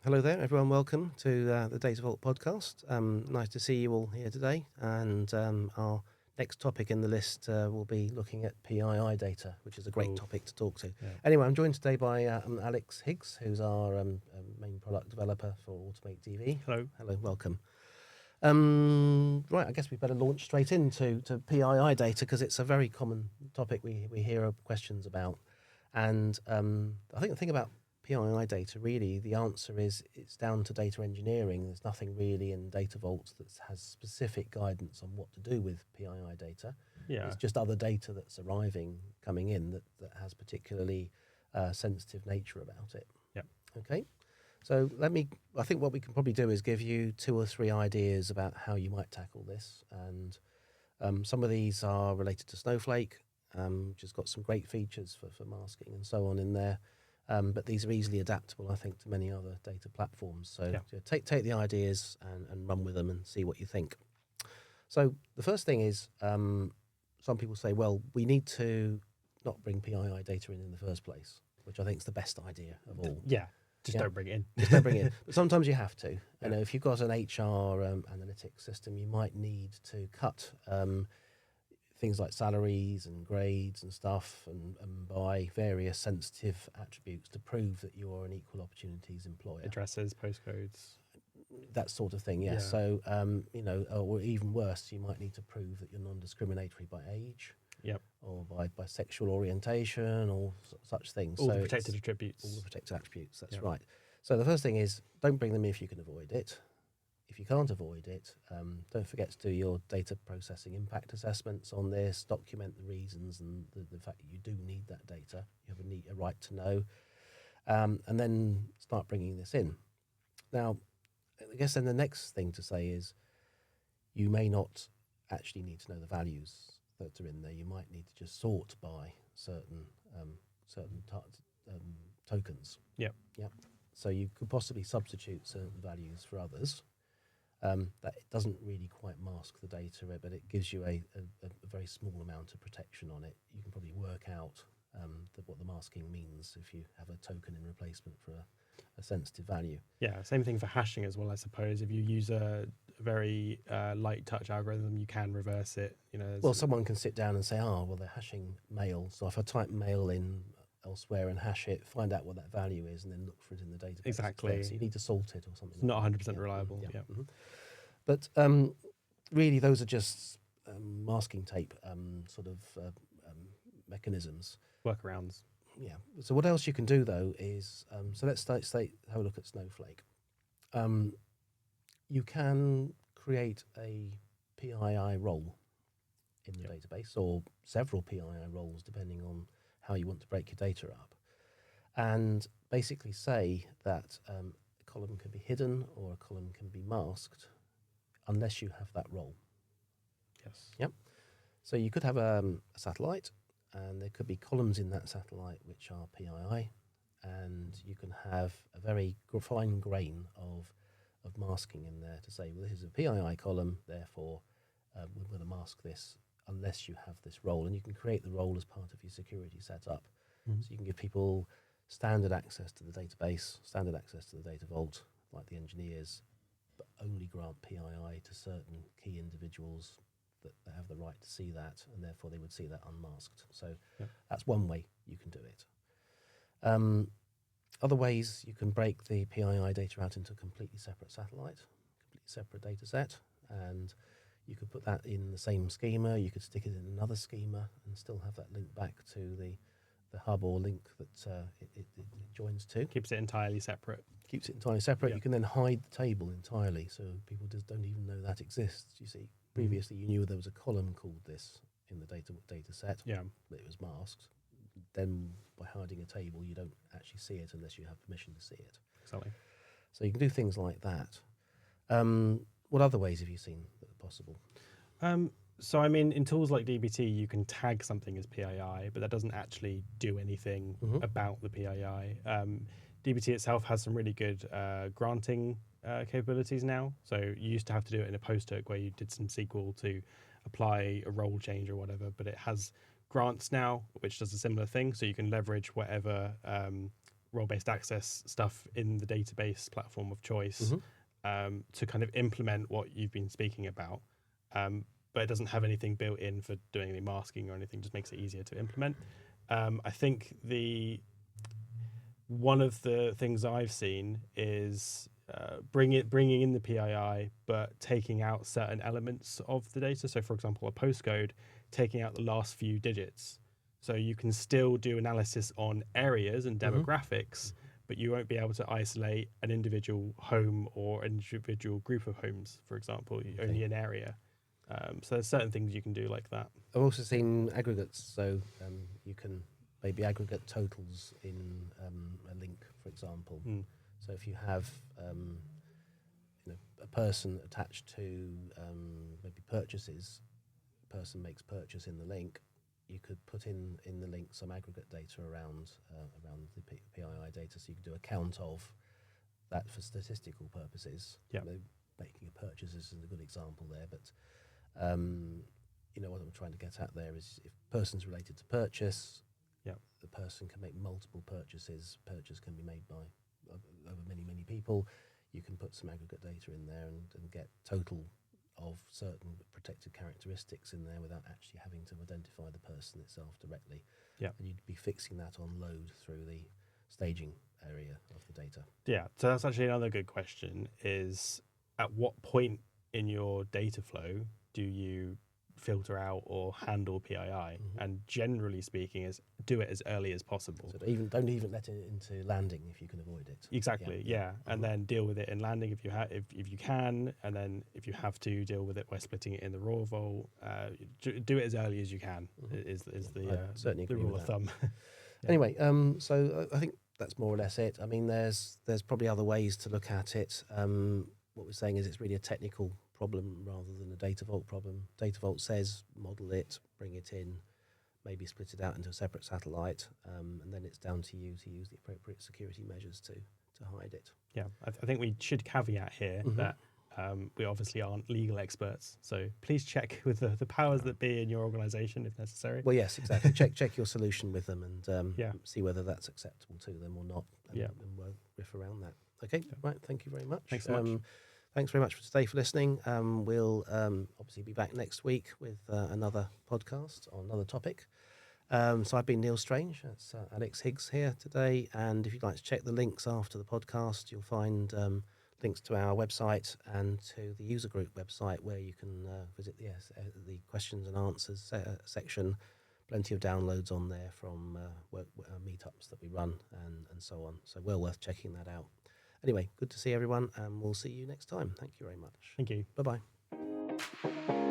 Hello there, everyone. Welcome to the Datavault podcast. Nice to see you all here today. And our next topic in the list will be looking at PII data, which is a great topic to talk to. Yeah. Anyway, I'm joined today by Alex Higgs, who's our main product developer for AutomateDV. Hello. Hello, welcome. Right, I guess we better launch straight into PII data because it's a very common topic we hear questions about. And I think the thing about PII data, really, the answer is it's down to data engineering. There's nothing really in Datavault that has specific guidance on what to do with PII data. Yeah. It's just other data that's coming in that has particularly sensitive nature about it. Yep. Okay. So I think what we can probably do is give you 2 or 3 ideas about how you might tackle this. And some of these are related to Snowflake, which has got some great features for masking and so on in there. But these are easily adaptable, I think, to many other data platforms. So take the ideas and run with them and see what you think. So the first thing is, some people say, well, we need to not bring PII data in the first place, which I think is the best idea of all. Yeah. Just don't bring it in. Just don't bring it in. But sometimes you have to. You know, if you've got an HR analytics system, you might need to cut things like salaries and grades and stuff and buy various sensitive attributes to prove that you're an equal opportunities employer. Addresses, postcodes. That sort of thing, yes. Yeah. So, or even worse, you might need to prove that you're non-discriminatory by age. Yep. Or by sexual orientation or such things. All so the protected attributes. All the protected attributes, that's right. So the first thing is, don't bring them in if you can avoid it. If you can't avoid it, don't forget to do your data processing impact assessments on this, document the reasons and the fact that you do need that data. You have a right to know, and then start bringing this in. Now, I guess then the next thing to say is you may not actually need to know the values that are in there. You might need to just sort by certain tokens. Yep. So you could possibly substitute certain values for others. That doesn't really quite mask the data, but it gives you a very small amount of protection on it. You can probably work out what the masking means if you have a token in replacement for a sensitive value. Yeah, same thing for hashing as well, I suppose. If you use a very light touch algorithm, you can reverse it. Well, someone can sit down and say, well, they're hashing male. So if I type male in elsewhere and hash it, find out what that value is, and then look for it in the database. Exactly. So you need to salt it or something. It's not 100% reliable. Yeah. Yeah. Mm-hmm. But really, those are just masking tape mechanisms. Workarounds. Yeah. So what else you can do though is so let's have a look at Snowflake. You can create a PII role in the database, or several PII roles depending on how you want to break your data up, and basically say that a column can be hidden or a column can be masked unless you have that role. Yes. Yep. So you could have a satellite, and there could be columns in that satellite which are PII, and you can have a very fine grain of masking in there to say, well, this is a PII column, therefore we're going to mask this unless you have this role. And you can create the role as part of your security setup. Mm-hmm. So you can give people standard access to the database, standard access to the data vault, like the engineers, but only grant PII to certain key individuals that have the right to see that, and therefore they would see that unmasked. So that's one way you can do it. Other ways, you can break the PII data out into a completely separate satellite, completely separate data set, and you could put that in the same schema. You could stick it in another schema and still have that link back to the hub or link that it joins to. Keeps it entirely separate. Keeps it entirely separate. Yeah. You can then hide the table entirely, so people just don't even know that exists. You see, previously you knew there was a column called this in the data set, but it was masked. Then by hiding a table, you don't actually see it unless you have permission to see it. Exactly. So you can do things like that. What other ways have you seen that are possible? So, I mean, in tools like DBT, you can tag something as PII, but that doesn't actually do anything about the PII. DBT itself has some really good granting capabilities now. So you used to have to do it in a post hook where you did some SQL to apply a role change or whatever, but it has grants now, which does a similar thing. So you can leverage whatever role-based access stuff in the database platform of choice to kind of implement what you've been speaking about. But it doesn't have anything built in for doing any masking or anything, just makes it easier to implement. I think one of the things I've seen is bringing in the PII, but taking out certain elements of the data. So, for example, a postcode, taking out the last few digits. So you can still do analysis on areas and demographics, but you won't be able to isolate an individual home or an individual group of homes, for example, only an area. So there's certain things you can do like that. I've also seen aggregates, so you can maybe aggregate totals in a link, for example. So if you have a person attached to maybe purchases, person makes purchase in the link, you could put in the link some aggregate data around the PII data, so you could do a count of that for statistical purposes. Making a purchase is a good example there, but what I'm trying to get at there is if person's related to purchase, the person can make multiple purchases. Purchase can be made by over many people. You can put some aggregate data in there and get total of certain protected characteristics in there without actually having to identify the person itself directly. And you'd be fixing that on load through the staging area of the data. So that's actually another good question, is at what point in your data flow do you filter out or handle PII? And generally speaking, is do it as early as possible. So don't even let it into landing if you can avoid it. Exactly, and then deal with it in landing if you can, and then if you have to, deal with it by splitting it in the raw vault. Do it as early as you can is the rule of thumb. Anyway, so I think that's more or less it. I mean, there's probably other ways to look at it. What we're saying is it's really a technical problem rather than a Datavault problem. Datavault says model it, bring it in, maybe split it out into a separate satellite, and then it's down to you to use the appropriate security measures to hide it. I think we should caveat here that we obviously aren't legal experts, so please check with the powers that be in your organisation if necessary. Well, yes, exactly. check your solution with them and see whether that's acceptable to them or not, and we'll riff around that. Okay, right, thank you very much. Thanks so much. Thanks very much for today for listening. We'll obviously be back next week with another podcast on another topic. So I've been Neil Strange. That's Alex Higgs here today. And if you'd like to check the links after the podcast, you'll find links to our website and to the user group website where you can visit the questions and answers section. Plenty of downloads on there from meetups that we run and so on. So well worth checking that out. Anyway, good to see everyone, and we'll see you next time. Thank you very much. Thank you. Bye-bye.